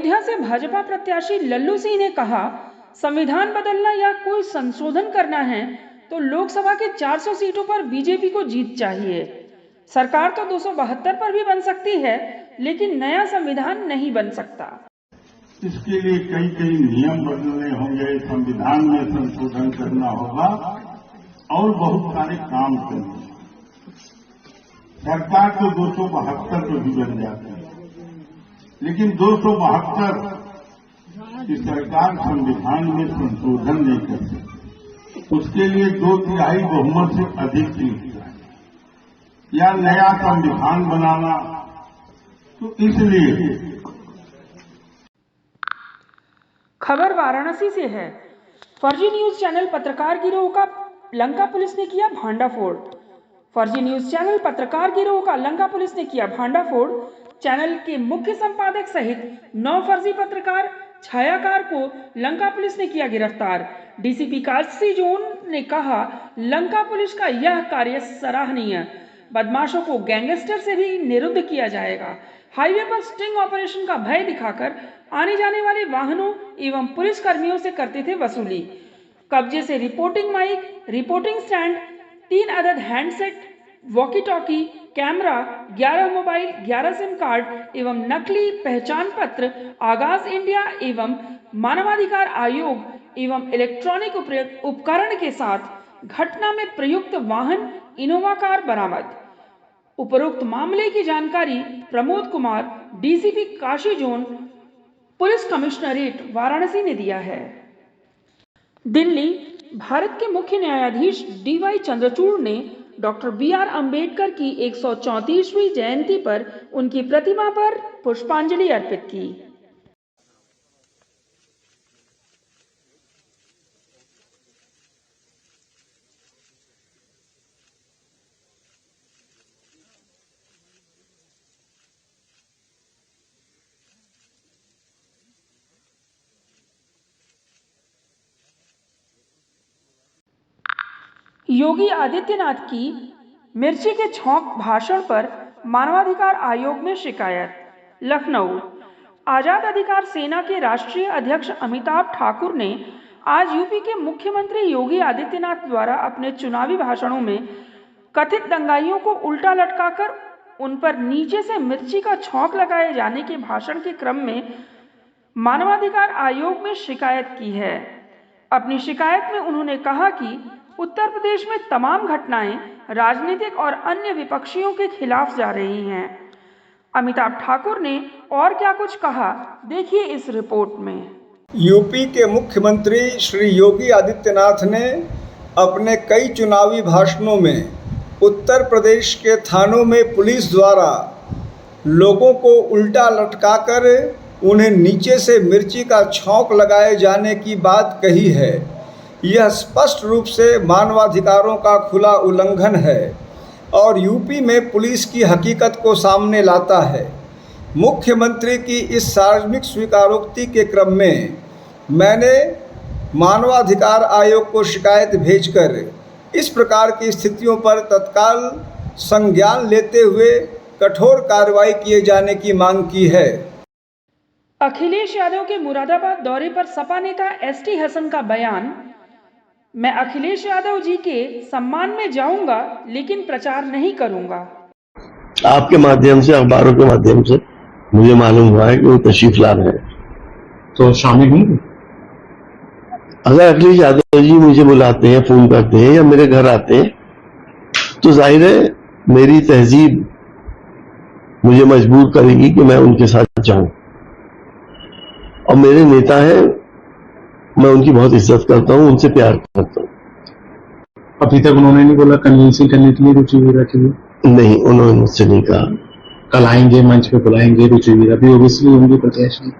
अयोध्या से भाजपा प्रत्याशी लल्लू सिंह ने कहा, संविधान बदलना या कोई संशोधन करना है तो लोकसभा के 400 सीटों पर बीजेपी को जीत चाहिए। सरकार तो 272 पर भी बन सकती है, लेकिन नया संविधान नहीं बन सकता। इसके लिए कई नियम बदलने होंगे, संविधान में संशोधन करना होगा और बहुत सारे काम करने। सरकार तो 272 पर भी बन जाती है, लेकिन 272 की सरकार संविधान में संशोधन नहीं कर सकती। उसके लिए 2/3 बहुमत से अधिक सीट या नया संविधान बनाना। तो इसलिए खबर वाराणसी से है। फर्जी न्यूज चैनल पत्रकार गिरोह का लंका पुलिस ने किया भांडाफोड़। फर्जी न्यूज चैनल पत्रकार गिरोह का लंका पुलिस ने किया भांडाफोड़। चैनल के मुख्य संपादक सहित 9 फर्जी पत्रकार छायाकार को लंका पुलिस ने किया गिरफ्तार। डीसीपी काशी जोन ने कहा, लंका पुलिस का यह कार्य सराहनीय। बदमाशों को गैंगस्टर से भी निरुद्ध किया जाएगा। हाईवे पर स्टिंग ऑपरेशन का भय दिखाकर आने जाने वाले वाहनों एवं पुलिस कर्मियों से करते थे वसूली। कब्जे से रिपोर्टिंग माइक, रिपोर्टिंग स्टैंड, 3 अदद handset, walkie talkie, camera, 11 mobile, 11 SIM card एवं नकली पहचान पत्र आगाज इंडिया एवं मानवाधिकार आयोग एवं इलेक्ट्रॉनिक उपकरण के साथ घटना में प्रयुक्त वाहन इनोवा कार बरामद। उपरोक्त मामले की जानकारी Pramod Kumar, DCP Kashi zone, police commissionerate Varanasi ने दिया है। दिल्ली, भारत के मुख्य न्यायाधीश डीवाई चंद्रचूड़ ने डॉक्टर BR अम्बेडकर की 134वीं जयंती पर उनकी प्रतिमा पर पुष्पांजलि अर्पित की। योगी आदित्यनाथ की मिर्ची के छौंक भाषण पर मानवाधिकार आयोग में शिकायत। लखनऊ, आजाद अधिकार सेना के राष्ट्रीय अध्यक्ष अमिताभ ठाकुर ने आज यूपी के मुख्यमंत्री योगी आदित्यनाथ द्वारा अपने चुनावी भाषणों में कथित दंगाइयों को उल्टा लटकाकर उन पर नीचे से मिर्ची का छौंक लगाए जाने के भाषण के क्रम में मानवाधिकार आयोग में शिकायत की है। अपनी शिकायत में उन्होंने कहा कि उत्तर प्रदेश में तमाम घटनाएं राजनीतिक और अन्य विपक्षियों के खिलाफ जा रही हैं। अमिताभ ठाकुर ने और क्या कुछ कहा, देखिए इस रिपोर्ट में। यूपी के मुख्यमंत्री श्री योगी आदित्यनाथ ने अपने कई चुनावी भाषणों में उत्तर प्रदेश के थानों में पुलिस द्वारा लोगों को उल्टा लटकाकर उन्हें नीचे से मिर्ची का छौंक लगाए जाने की बात कही है। यह स्पष्ट रूप से मानवाधिकारों का खुला उल्लंघन है और यूपी में पुलिस की हकीकत को सामने लाता है। मुख्यमंत्री की इस सार्वजनिक स्वीकारोक्ति के क्रम में मैंने मानवाधिकार आयोग को शिकायत भेजकर इस प्रकार की स्थितियों पर तत्काल संज्ञान लेते हुए कठोर कार्रवाई किए जाने की मांग की है। अखिलेश यादव के मुरादाबाद दौरे पर सपा नेता ST हसन का बयान। मैं अखिलेश यादव जी के सम्मान में जाऊंगा, लेकिन प्रचार नहीं करूंगा। आपके माध्यम से, अखबारों के माध्यम से मुझे मालूम हुआ है कि वो तशरीफ ला रहे हैं, तो शामिल होंगे। अगर अखिलेश यादव जी मुझे बुलाते हैं, फोन करते हैं या मेरे घर आते हैं, तो जाहिर है मेरी तहजीब मुझे मजबूर करेगी कि मैं उनके साथ जाऊं। और मेरे नेता हैं, मैं उनकी बहुत इज्जत करता हूं, उनसे प्यार करता हूं। अभी तक उन्होंने नहीं बोला कन्विंसिंग करने के लिए रुचि वीरा के लिए? नहीं, उन्होंने मुझसे नहीं कहा। कल आएंगे, मंच पे बुलाएंगे रुचि वीरा भी, ओबीसी होंगे प्रत्याशी,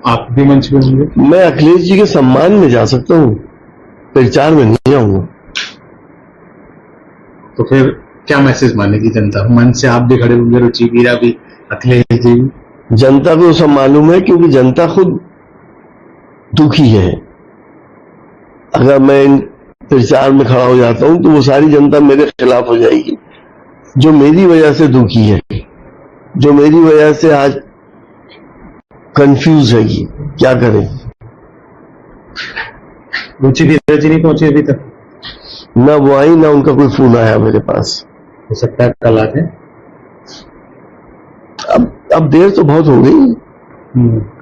आप भी मंच पे होंगे। मैं अखिलेश जी के सम्मान में जा सकता हूं, प्रचार में नहीं जाऊंगा। तो फिर क्या मैसेज मानेगी जनता? मंच से आप भी खड़े होंगे, रुचि वीरा भी, अखिलेश जी भी। जनता को सब मालूम है, क्योंकि जनता खुद दुखी है। अगर मैं प्रचार में खड़ा हो जाता हूं तो वो सारी जनता मेरे खिलाफ हो जाएगी, जो मेरी वजह से दुखी है, जो मेरी वजह से आज कंफ्यूज है कि क्या करें। रुचि वीरा जी नहीं पहुंचे अभी तक? ना वो आई ना उनका कोई फोन आया मेरे पास। हो सकता है कल आ जाए। अब देर तो बहुत हो गई।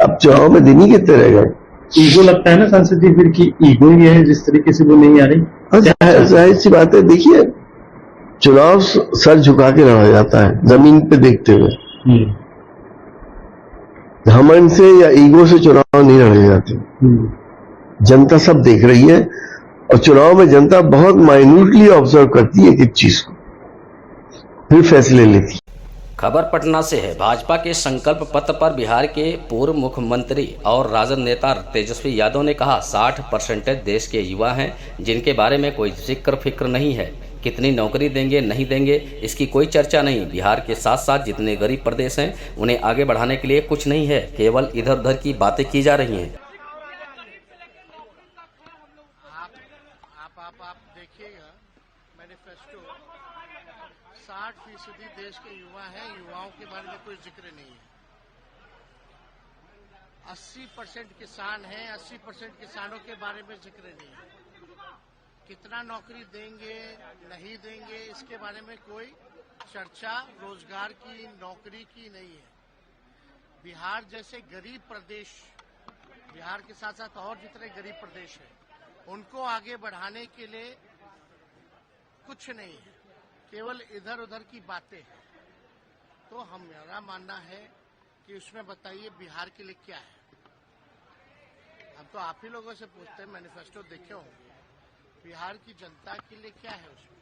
अब चुनाव में दिन ही कितने रह गए। ईगो लगता है ना सांसद जी फिर की ईगो ही है जिस तरीके से वो नहीं आ रही। जाहिर सी बात है, देखिए चुनाव सर झुका के लड़ा जाता है, जमीन पे देखते हुए। घमंड से या ईगो से चुनाव नहीं लड़े जाते। जनता सब देख रही है और चुनाव में जनता बहुत माइन्यूटली ऑब्जर्व करती है किस चीज को, फिर फैसले लेती है। खबर पटना से है। भाजपा के संकल्प पत्र पर बिहार के पूर्व मुख्यमंत्री और राजद नेता तेजस्वी यादव ने कहा 60% देश के युवा हैं जिनके बारे में कोई फिक्र नहीं है। कितनी नौकरी देंगे नहीं देंगे इसकी कोई चर्चा नहीं। बिहार के साथ साथ जितने गरीब प्रदेश हैं उन्हें आगे बढ़ाने के लिए कुछ नहीं है, केवल इधर उधर की बातें की जा रही हैं। आप देखिएगा मैनिफेस्टो 60% देश के युवा हैं, युवाओं के बारे में कोई जिक्र नहीं है। 80% किसान हैं, 80% किसानों के बारे में जिक्र नहीं है। कितना नौकरी देंगे नहीं देंगे इसके बारे में कोई चर्चा रोजगार की नौकरी की नहीं है। बिहार जैसे गरीब प्रदेश, बिहार के साथ साथ और जितने गरीब प्रदेश हैं उनको आगे बढ़ाने के लिए कुछ नहीं है, केवल इधर उधर की बातें हैं। तो हमारा मानना है कि उसमें बताइए बिहार के लिए क्या है। हम तो आप ही लोगों से पूछते हैं, मैनिफेस्टो देखे होंगे, बिहार की जनता के लिए क्या है उसमें।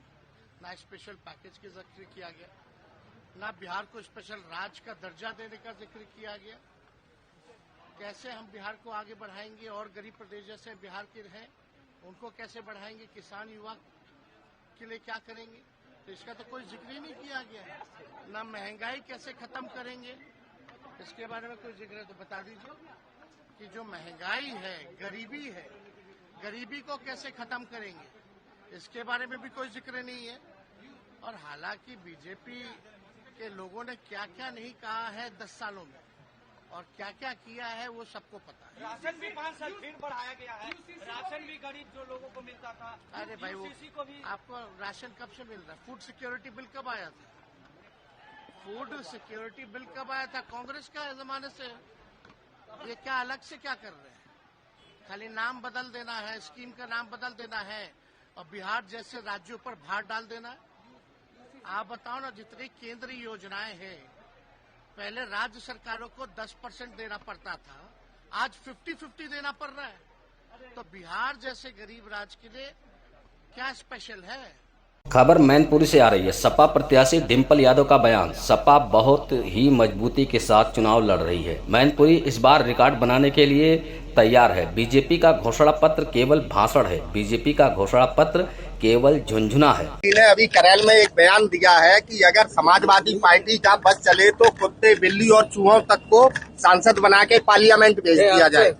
ना स्पेशल पैकेज का जिक्र किया गया, ना बिहार को स्पेशल राज्य का दर्जा देने का जिक्र किया गया। कैसे हम बिहार को आगे बढ़ाएंगे और गरीब प्रदेश जैसे बिहार के हैं उनको कैसे बढ़ाएंगे, किसान युवा के लिए क्या करेंगे, तो इसका तो कोई जिक्र ही नहीं किया गया है। ना महंगाई कैसे खत्म करेंगे इसके बारे में कोई जिक्र है तो बता दीजिए कि जो महंगाई है, गरीबी है, गरीबी को कैसे खत्म करेंगे इसके बारे में भी कोई जिक्र नहीं है। और हालांकि बीजेपी के लोगों ने क्या क्या नहीं कहा है 10 सालों में और क्या क्या किया है वो सबको पता है। राशन भी 5 साल फिर बढ़ाया गया है, राशन भी गरीब जो लोगों को मिलता था। अरे भाई वो आपको राशन कब से मिल रहा है? फूड सिक्योरिटी बिल कब आया था? फूड सिक्योरिटी बिल कब आया था? कांग्रेस का जमाने से। ये क्या अलग से क्या कर रहे हैं? खाली नाम बदल देना है, स्कीम का नाम बदल देना है और बिहार जैसे राज्यों पर भार डाल देना है। आप बताओ ना, जितनी केंद्रीय योजनाएं हैं पहले राज्य सरकारों को 10% देना पड़ता था, आज 50-50 देना पड़ रहा है। तो बिहार जैसे गरीब राज्य के लिए क्या स्पेशल है? खबर मैनपुरी से आ रही है। सपा प्रत्याशी डिंपल यादव का बयान, सपा बहुत ही मजबूती के साथ चुनाव लड़ रही है। मैनपुरी इस बार रिकॉर्ड बनाने के लिए तैयार है। बीजेपी का घोषणा पत्र केवल भाषण है, बीजेपी का घोषणा पत्र केवल झुंझुना है। ने अभी करेल में एक बयान दिया है कि अगर समाजवादी पार्टी का बस चले तो कुत्ते, बिल्ली और चूहों तक को सांसद बना के पार्लियामेंट भेज दिया जाए।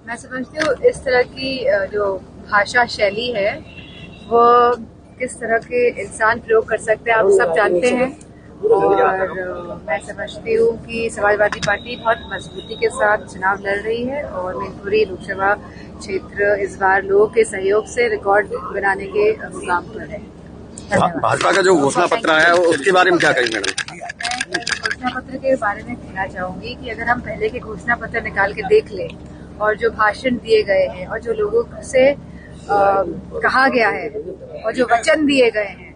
मैं समझती हूँ इस तरह की जो भाषा शैली है वो किस तरह के इंसान प्रयोग कर सकते हैं आप सब जानते हैं। और मैं समझती हूँ कि समाजवादी पार्टी बहुत मजबूती के साथ चुनाव लड़ रही है और मैनपुरी लोकसभा क्षेत्र इस बार लोगों के सहयोग से रिकॉर्ड बनाने के मुकाम पर है। भाजपा का जो घोषणा पत्र है उसके बारे में क्या कहेंगे मैडम? मैं घोषणा पत्र के बारे में कहना चाहूंगी कि अगर हम पहले के घोषणा पत्र निकाल के देख लें और जो भाषण दिए गए हैं और जो लोगों से कहा गया है और जो वचन दिए गए हैं,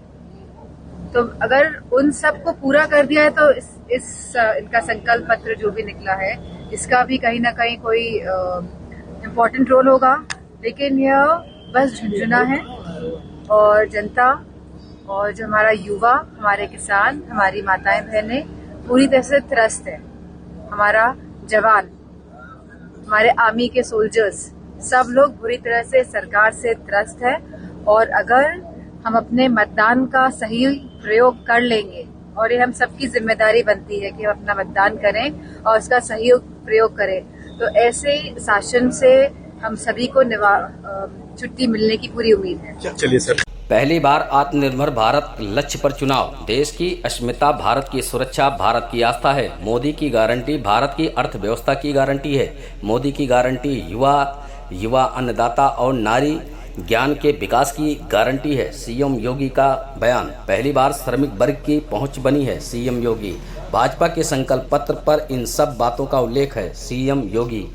तो अगर उन सब को पूरा कर दिया है तो इनका संकल्प पत्र जो भी निकला है इसका भी कहीं ना कहीं कोई इम्पोर्टेंट रोल होगा। लेकिन यह बस झुंझुना है और जनता और जो हमारा युवा, हमारे किसान, हमारी माताएं बहनें पूरी तरह से त्रस्त है। हमारा जवान, हमारे आर्मी के सोल्जर्स सब लोग बुरी तरह से सरकार से त्रस्त है। और अगर हम अपने मतदान का सही प्रयोग कर लेंगे और ये हम सबकी जिम्मेदारी बनती है कि हम अपना मतदान करें और उसका सही प्रयोग करें, तो ऐसे शासन से हम सभी को छुट्टी मिलने की पूरी उम्मीद है। चलिए सर। पहली बार आत्मनिर्भर भारत लक्ष्य पर चुनाव, देश की अस्मिता, भारत की सुरक्षा, भारत की आस्था है। मोदी की गारंटी भारत की अर्थव्यवस्था की गारंटी है। मोदी की गारंटी युवा अन्नदाता और नारी ज्ञान के विकास की गारंटी है। सीएम योगी का बयान, पहली बार श्रमिक वर्ग की पहुंच बनी है। सीएम योगी, भाजपा के संकल्प पत्र पर इन सब बातों का उल्लेख है। सीएम योगी।